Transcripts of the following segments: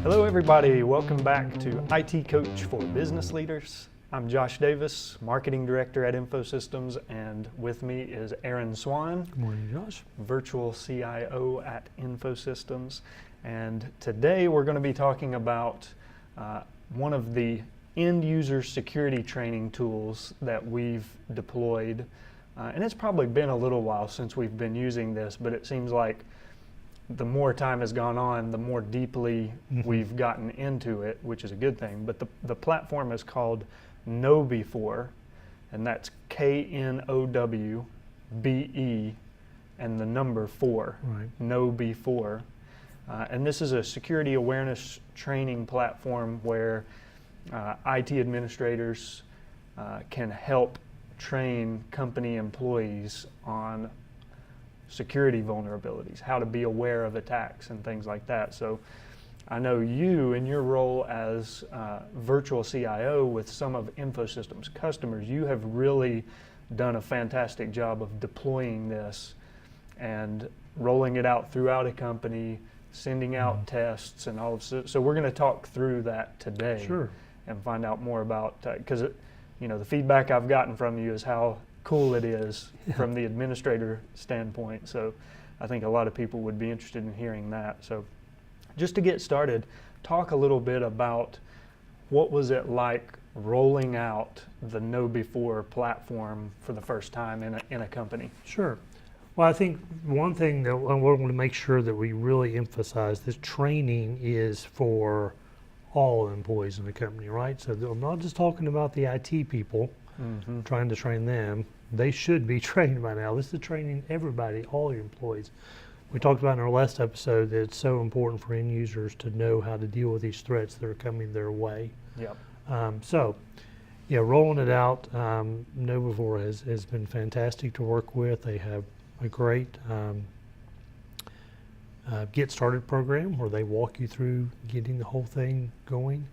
Hello everybody, welcome back to IT Coach for Business Leaders. I'm Josh Davis, Marketing Director at InfoSystems, and with me is Aaron Swann. Good morning, Josh. Virtual CIO at InfoSystems. And today we're going to be talking about one of the end user security training tools that we've deployed. And it's probably been a little while since we've been using this, but it seems like the more time has gone on, the more deeply we've gotten into it, which is a good thing. But the platform is called KnowBe4, and that's KNOWBE and the number 4, Right. KnowBe4. And this is a security awareness training platform where IT administrators can help train company employees on security vulnerabilities, how to be aware of attacks and things like that. So I know you, in your role as virtual CIO with some of InfoSystems customers, you have really done a fantastic job of deploying this and rolling it out throughout a company, sending out tests and all of so we're going to talk through that today. Sure. And find out more about, because the feedback I've gotten from you is how cool it is from the administrator standpoint. So I think a lot of people would be interested in hearing that. So just to get started, talk a little bit about what was it like rolling out the KnowBe4 platform for the first time in a company? Sure. Well, I think one thing that I want to make sure that we really emphasize, this training is for all employees in the company, right? So I'm not just talking about the IT people, trying to train them. They should be trained by now. This is training everybody, all your employees. We talked about in our last episode that it's so important for end users to know how to deal with these threats that are coming their way. Yep. Rolling it out, KnowBe4 has been fantastic to work with. They have a great Get Started program where they walk you through getting the whole thing going.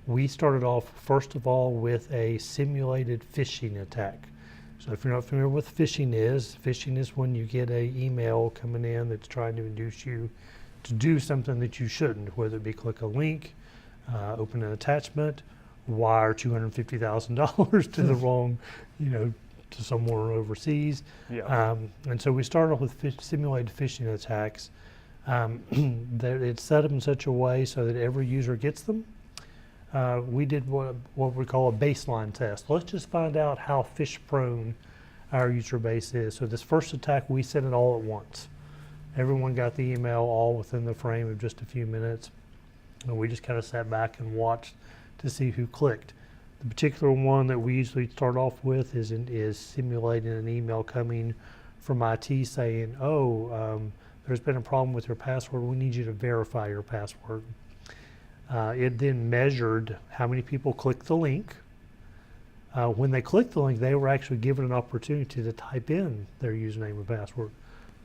We started off, first of all, with a simulated phishing attack. So if you're not familiar with phishing is when you get an email coming in that's trying to induce you to do something that you shouldn't, whether it be click a link, open an attachment, wire $250,000 to the wrong, to somewhere overseas. Yeah. And so we started off with simulated phishing attacks. It's set up in such a way so that every user gets them. We did what we call a baseline test. Let's just find out how phish prone our user base is. So this first attack, we sent it all at once. Everyone got the email all within the frame of just a few minutes. And we just kind of sat back and watched to see who clicked. The particular one that we usually start off with is simulating an email coming from IT saying, there's been a problem with your password. We need you to verify your password. It then measured how many people clicked the link. When they clicked the link, they were actually given an opportunity to type in their username and password.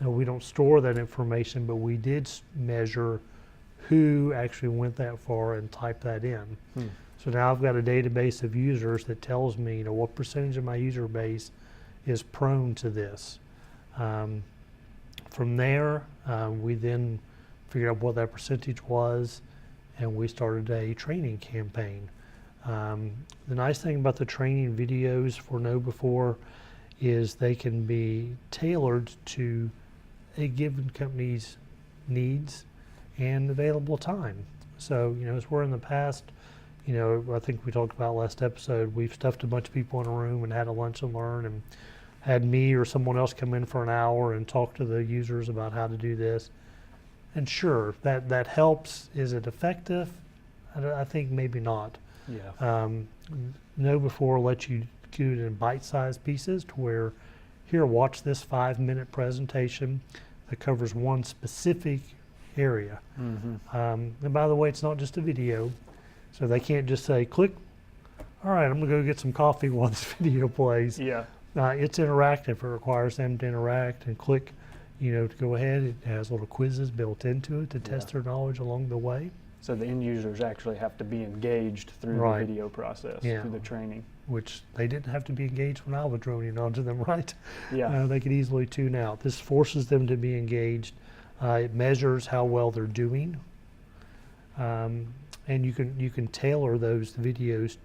Now, we don't store that information, but we did measure who actually went that far and typed that in. So now I've got a database of users that tells me, what percentage of my user base is prone to this. From there, we then figured out what that percentage was, and we started a training campaign. The nice thing about the training videos for KnowBe4 is they can be tailored to a given company's needs and available time. So, as we're in the past, I think we talked about last episode, we've stuffed a bunch of people in a room and had a lunch and learn and had me or someone else come in for an hour and talk to the users about how to do this. And sure, that helps. Is it effective? I think maybe not. Yeah. KnowBe4 lets you do it in bite-sized pieces to where, here, watch this 5-minute presentation that covers one specific area. And by the way, it's not just a video. So they can't just say, click, all right, I'm going to go get some coffee while this video plays. Yeah. It's interactive. It requires them to interact and click, to go ahead. It has little quizzes built into it to test their knowledge along the way. So the end users actually have to be engaged through the video process, through the training. Which they didn't have to be engaged when I was droning onto them, right? Yeah. They could easily tune out. This forces them to be engaged. It measures how well they're doing And you can tailor those videos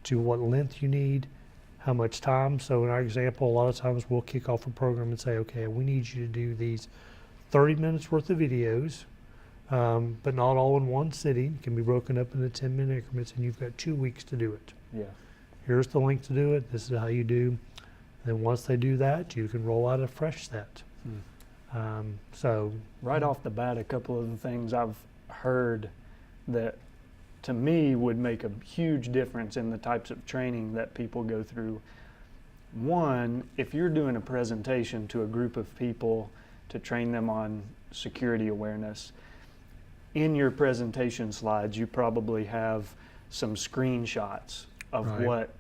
to what length you need, how much time. So in our example, a lot of times we'll kick off a program and say, okay, we need you to do these 30 minutes worth of videos, but not all in one sitting. It can be broken up into 10-minute increments, and you've got 2 weeks to do it. Yeah. Here's the link to do it. This is how you do. Then once they do that, you can roll out a fresh set. So right off the bat, a couple of the things I've heard that to me would make a huge difference in the types of training that people go through. One, if you're doing a presentation to a group of people to train them on security awareness, in your presentation slides, you probably have some screenshots of Right. what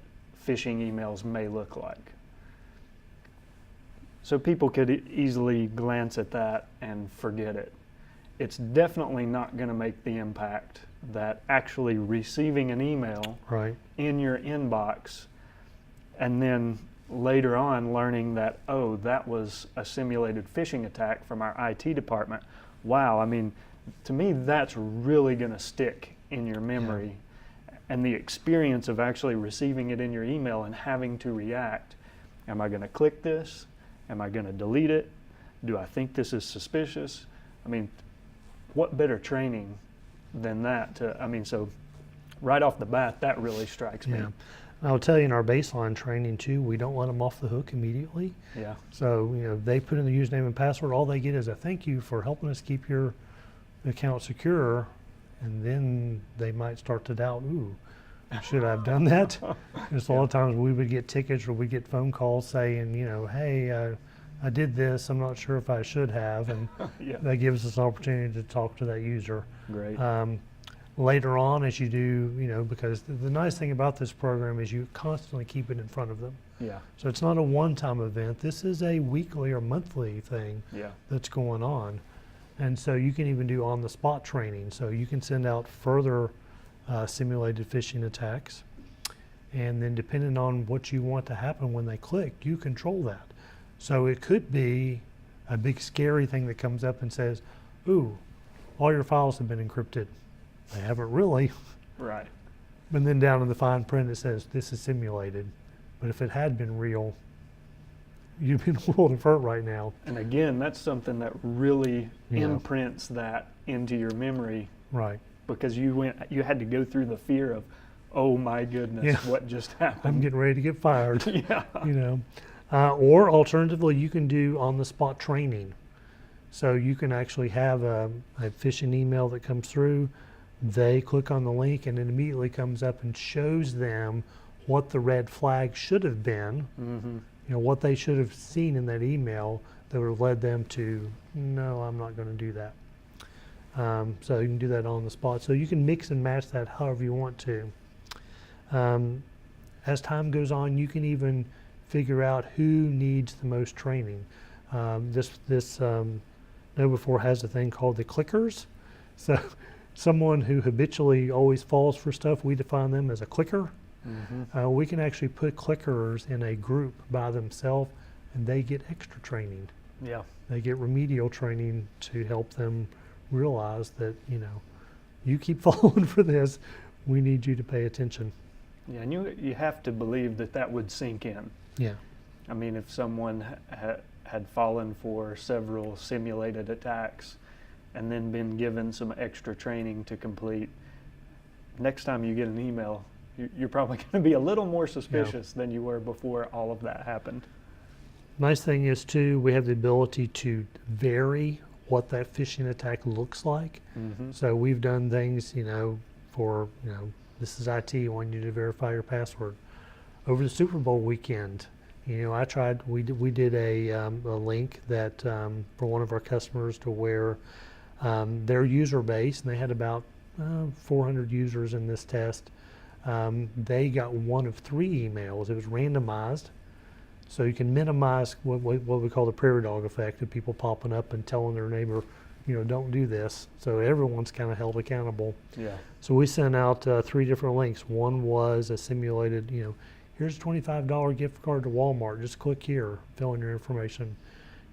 phishing emails may look like. So people could easily glance at that and forget it. It's definitely not going to make the impact that actually receiving an email right. in your inbox and then later on learning that, oh, that was a simulated phishing attack from our IT department. Wow, I mean, to me, that's really going to stick in your memory. And the experience of actually receiving it in your email and having to react. Am I going to click this? Am I going to delete it? Do I think this is suspicious? I mean, what better training than that? So right off the bat, that really strikes me. Yeah. And I'll tell you, in our baseline training too, we don't let them off the hook immediately. Yeah. So, they put in the username and password. All they get is a thank you for helping us keep your account secure. And then they might start to doubt, ooh, should I have done that? And so a lot of times we would get tickets or we'd get phone calls saying, hey, I did this, I'm not sure if I should have. And Yeah. that gives us an opportunity to talk to that user. Great. Later on, as you do, because the nice thing about this program is you constantly keep it in front of them. Yeah. So it's not a one-time event. This is a weekly or monthly thing Yeah. that's going on. And so you can even do on-the-spot training. So you can send out further simulated phishing attacks. And then depending on what you want to happen when they click, you control that. So it could be a big scary thing that comes up and says, ooh, all your files have been encrypted. They haven't really. Right. And then down in the fine print it says, this is simulated. But if it had been real, you'd be in a world of hurt right now. And again, that's something that really Yeah. imprints that into your memory, Right. because you had to go through the fear of, oh my goodness, Yeah. what just happened? I'm getting ready to get fired. Yeah. Or alternatively, you can do on-the-spot training. So you can actually have a phishing email that comes through. They click on the link and it immediately comes up and shows them what the red flag should have been. Mm-hmm. What they should have seen in that email that would have led them to, no, I'm not going to do that. So you can do that on the spot. So you can mix and match that however you want to. As time goes on, you can even figure out who needs the most training. This KnowBe4 has a thing called the clickers. So someone who habitually always falls for stuff, we define them as a clicker. Mm-hmm. We can actually put clickers in a group by themselves, and they get extra training. Yeah. They get remedial training to help them realize that, you keep falling for this, we need you to pay attention. Yeah, and you have to believe that would sink in. Yeah. I mean, if someone had fallen for several simulated attacks and then been given some extra training to complete, next time you get an email, you're probably going to be a little more suspicious than you were before all of that happened. Nice thing is, too, we have the ability to vary what that phishing attack looks like. Mm-hmm. So we've done things, for, this is IT, I want you to verify your password. Over the Super Bowl weekend, we did a link that for one of our customers to where their user base, and they had about 400 users in this test, they got one of 3 emails. It was randomized. So you can minimize what we call the prairie dog effect of people popping up and telling their neighbor, don't do this. So everyone's kind of held accountable. Yeah. So we sent out 3 different links. One was a simulated, here's a $25 gift card to Walmart. Just click here, fill in your information.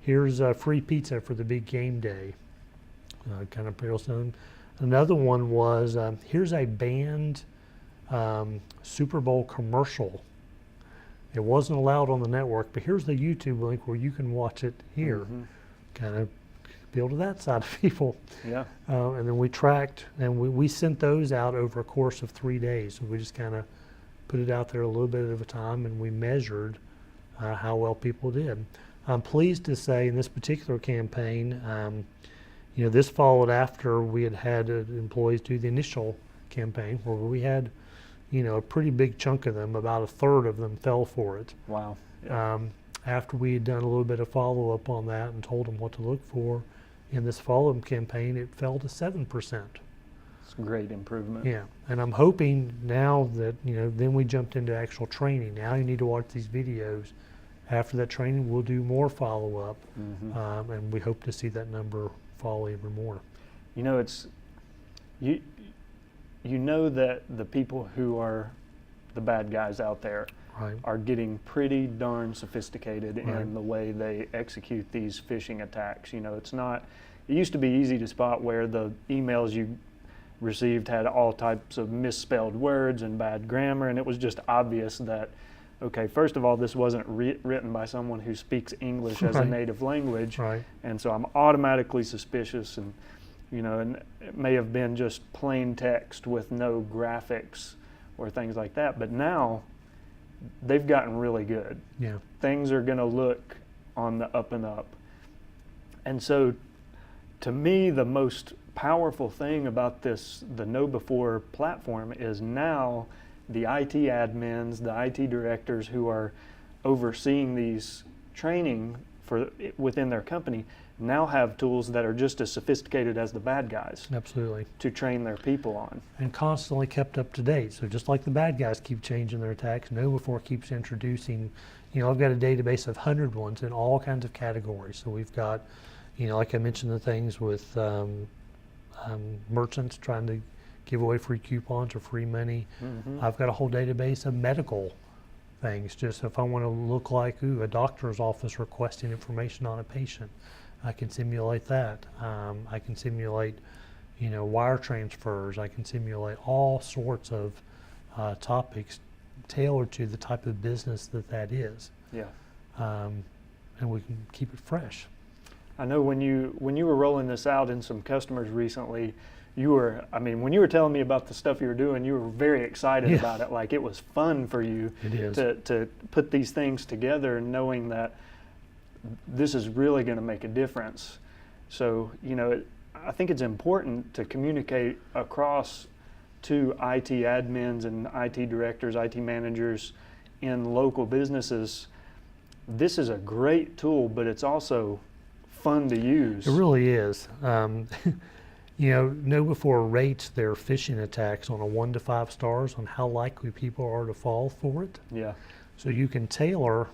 Here's a free pizza for the big game day. Kind of appeals to them. Another one was, here's a banned Super Bowl commercial. It wasn't allowed on the network, but here's the YouTube link where you can watch it here. Kind of appeal to that side of people. Yeah. And then we tracked, and we sent those out over a course of 3 days. So we just kind of put it out there a little bit at a time, and we measured how well people did. I'm pleased to say in this particular campaign, this followed after we had employees do the initial campaign, where we had, a pretty big chunk of them, about a third of them fell for it. Wow. Yeah. After we had done a little bit of follow-up on that and told them what to look for, in this follow-up campaign, it fell to 7%. It's a great improvement. Yeah, and I'm hoping now that, then we jumped into actual training. Now you need to watch these videos. After that training, we'll do more follow-up, and we hope to see that number fall even more. It's, you know that the people who are the bad guys out there are getting pretty darn sophisticated in the way they execute these phishing attacks. It's not, it used to be easy to spot where the emails you received had all types of misspelled words and bad grammar, and it was just obvious that, okay, first of all, this wasn't written by someone who speaks English as a native language, and so I'm automatically suspicious, and and it may have been just plain text with no graphics or things like that, but now they've gotten really good. Yeah. Things are going to look on the up and up. And so to me, the most powerful thing about the KnowBe4 platform is now the IT admins, the IT directors who are overseeing these training within their company now have tools that are just as sophisticated as the bad guys. Absolutely. To train their people on. And constantly kept up to date. So just like the bad guys keep changing their attacks, KnowBe4 keeps introducing, I've got a database of 100 ones in all kinds of categories. So we've got, like I mentioned, the things with merchants trying to give away free coupons or free money. I've got a whole database of medical things. Just if I want to look like, a doctor's office requesting information on a patient, I can simulate that. I can simulate, wire transfers. I can simulate all sorts of topics tailored to the type of business that is. Yeah. And we can keep it fresh. I know when you were rolling this out in some customers recently, when you were telling me about the stuff you were doing, you were very excited about it. Like it was fun for you to put these things together, knowing that this is really going to make a difference. So, I think it's important to communicate across to IT admins and IT directors, IT managers in local businesses. This is a great tool, but it's also fun to use. It really is. KnowBe4 rates their phishing attacks on a 1 to 5 stars on how likely people are to fall for it. Yeah. So you can tailor,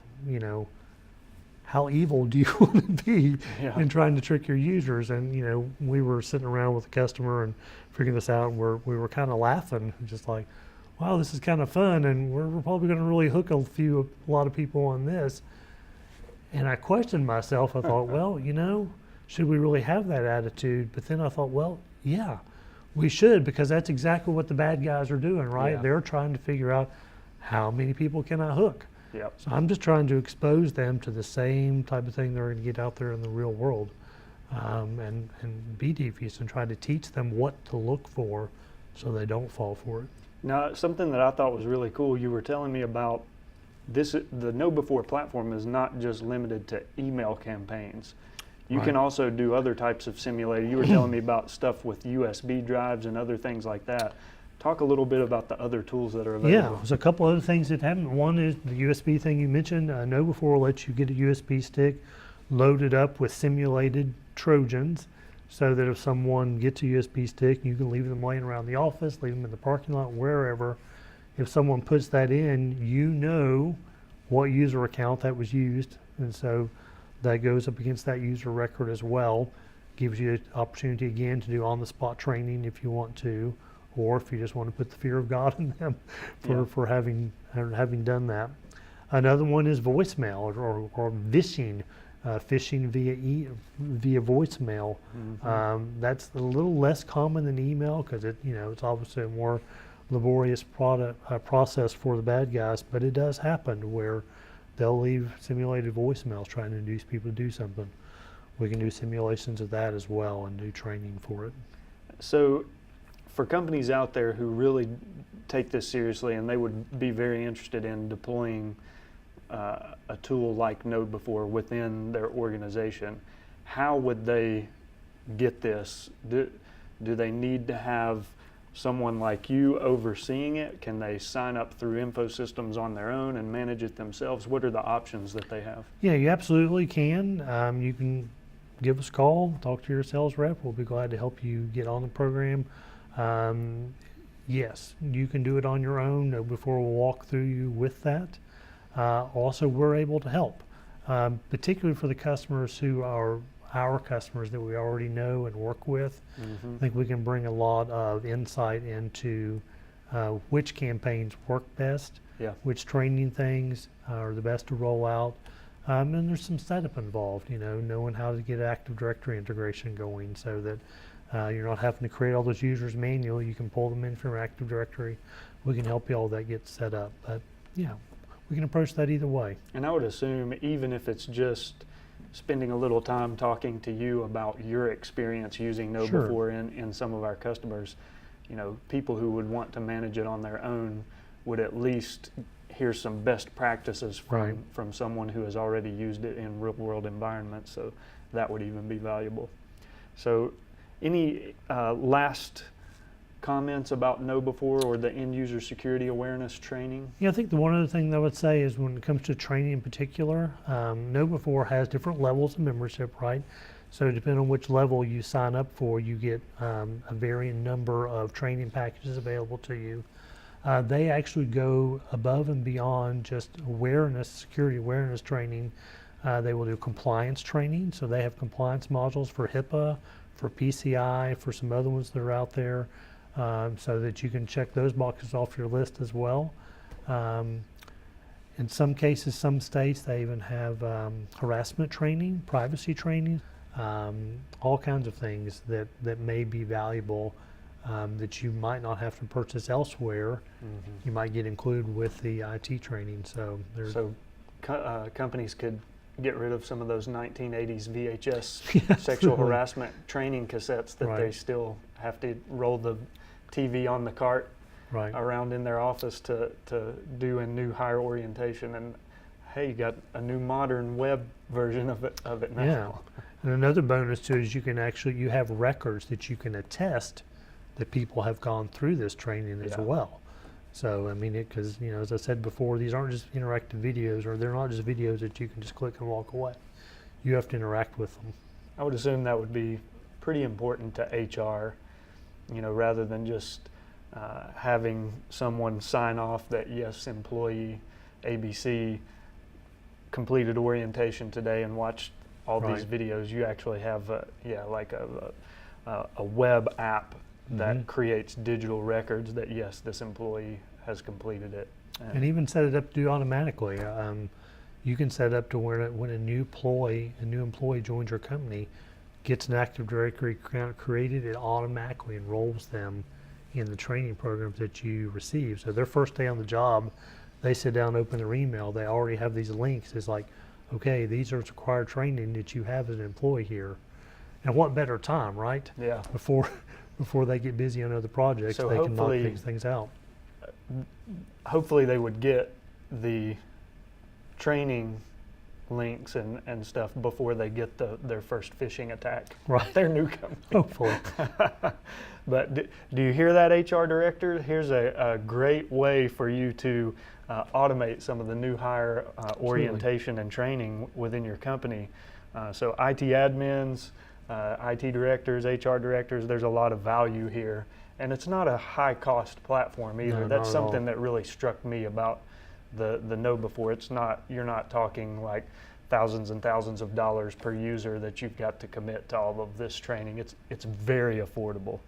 how evil do you want to be in trying to trick your users? And, we were sitting around with a customer and figuring this out, and we were kind of laughing, just like, wow, this is kind of fun, and we're probably going to really hook a lot of people on this. And I questioned myself. I thought, well, should we really have that attitude? But then I thought, well, yeah, we should, because that's exactly what the bad guys are doing, right? Yeah. They're trying to figure out how many people can I hook. Yep. So I'm just trying to expose them to the same type of thing they're going to get out there in the real world, and be devious and try to teach them what to look for so they don't fall for it. Now, something that I thought was really cool, you were telling me about this, the KnowBe4 platform is not just limited to email campaigns. You can also do other types of simulating. You were telling me about stuff with USB drives and other things like that. Talk a little bit about the other tools that are available. Yeah, there's a couple other things that happen. One is the USB thing you mentioned. KnowBe4 lets you get a USB stick loaded up with simulated Trojans, so that if someone gets a USB stick, you can leave them laying around the office, leave them in the parking lot, wherever. If someone puts that in, you know what user account that was used, and so that goes up against that user record as well. Gives you an opportunity again to do on-the-spot training if you want to, or if you just want to put the fear of God in them for having done that. Another one is voicemail or vishing. phishing via voicemail. That's a little less common than email because it's obviously a more laborious process for the bad guys, but it does happen where they'll leave simulated voicemails trying to induce people to do something. We can do simulations of that as well and do training for it. So for companies out there who really take this seriously and they would be very interested in deploying a tool like KnowBe4 within their organization, how would they get this? Do they need to have someone like you overseeing it? Can they sign up through InfoSystems on their own and manage it themselves? What are the options that they have? Yeah, you absolutely can. You can give us a call, talk to your sales rep. We'll be glad to help you get on the program. Yes, you can do it on your own. KnowBe4 will walk through you with that. Also, we're able to help, particularly for the customers who are our customers that we already know and work with. I think we can bring a lot of insight into which campaigns work best, which training things are the best to roll out. And there's some setup involved, knowing how to get Active Directory integration going so that you're not having to create all those users manually. You can pull them in from Active Directory. We can help you all that get set up. But yeah, we can approach that either way. And I would assume even if it's just spending a little time talking to you about your experience using KnowBe4 in some of our customers, people who would want to manage it on their own would at least hear some best practices from someone who has already used it in real world environments. So that would even be valuable. So any last comments about KnowBe4 or the end user security awareness training? Yeah, I think the one other thing that I would say is when it comes to training in particular, KnowBe4 has different levels of membership, right? So depending on which level you sign up for, you get a varying number of training packages available to you. They actually go above and beyond just awareness, security awareness training. They will do compliance training, so they have compliance modules for HIPAA, for PCI, for some other ones that are out there. So that you can check those boxes off your list as well. In some cases, some states, they even have harassment training, privacy training, all kinds of things that may be valuable that you might not have to purchase elsewhere. You might get included with the IT training. So companies could get rid of some of those 1980s VHS sexual harassment training cassettes that they still have to roll the TV on the cart around in their office to do a new hire orientation. And hey, you got a new modern web version of it now. Yeah, and another bonus too is you have records that you can attest that people have gone through this training as well. So I mean, because as I said before, these aren't just interactive videos, or they're not just videos that you can just click and walk away. You have to interact with them. I would assume that would be pretty important to HR, rather than just having someone sign off that yes, employee ABC completed orientation today and watched all these videos. You actually have a web app that creates digital records that yes, this employee has completed it. And even set it up to do automatically. You can set it up to where when a new employee joins your company, gets an Active Directory account created, it automatically enrolls them in the training programs that you receive. So their first day on the job, they sit down, open their email, they already have these links. It's like, okay, these are required training that you have as an employee here. And what better time, right? Yeah. Before they get busy on other projects, so they can knock these things out. Hopefully they would get the training links and stuff before they get their first phishing attack. Right. Their new company. Hopefully. But do you hear that, HR director? Here's a great way for you to automate some of the new hire orientation and training within your company. So IT admins, IT directors, HR directors, there's a lot of value here. And it's not a high cost platform either. No, that's something that really struck me about the KnowBe4. You're not talking like thousands and thousands of dollars per user that you've got to commit to all of this training. It's very affordable.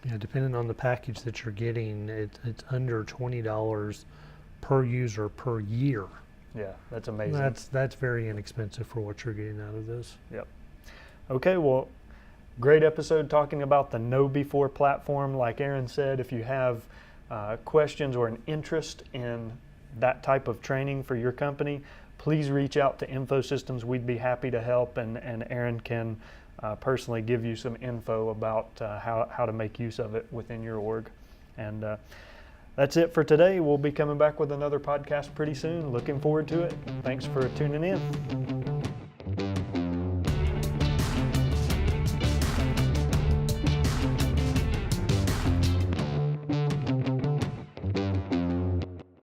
Yeah, depending on the package that you're getting, it's under $20 per user per year. Yeah, that's amazing. That's very inexpensive for what you're getting out of this. Yep. Okay, well, great episode talking about the KnowBe4 platform. Like Aaron said, if you have questions or an interest in that type of training for your company, please reach out to InfoSystems. We'd be happy to help, and Aaron can personally give you some info about how to make use of it within your org. And that's it for today. We'll be coming back with another podcast pretty soon. Looking forward to it. Thanks for tuning in.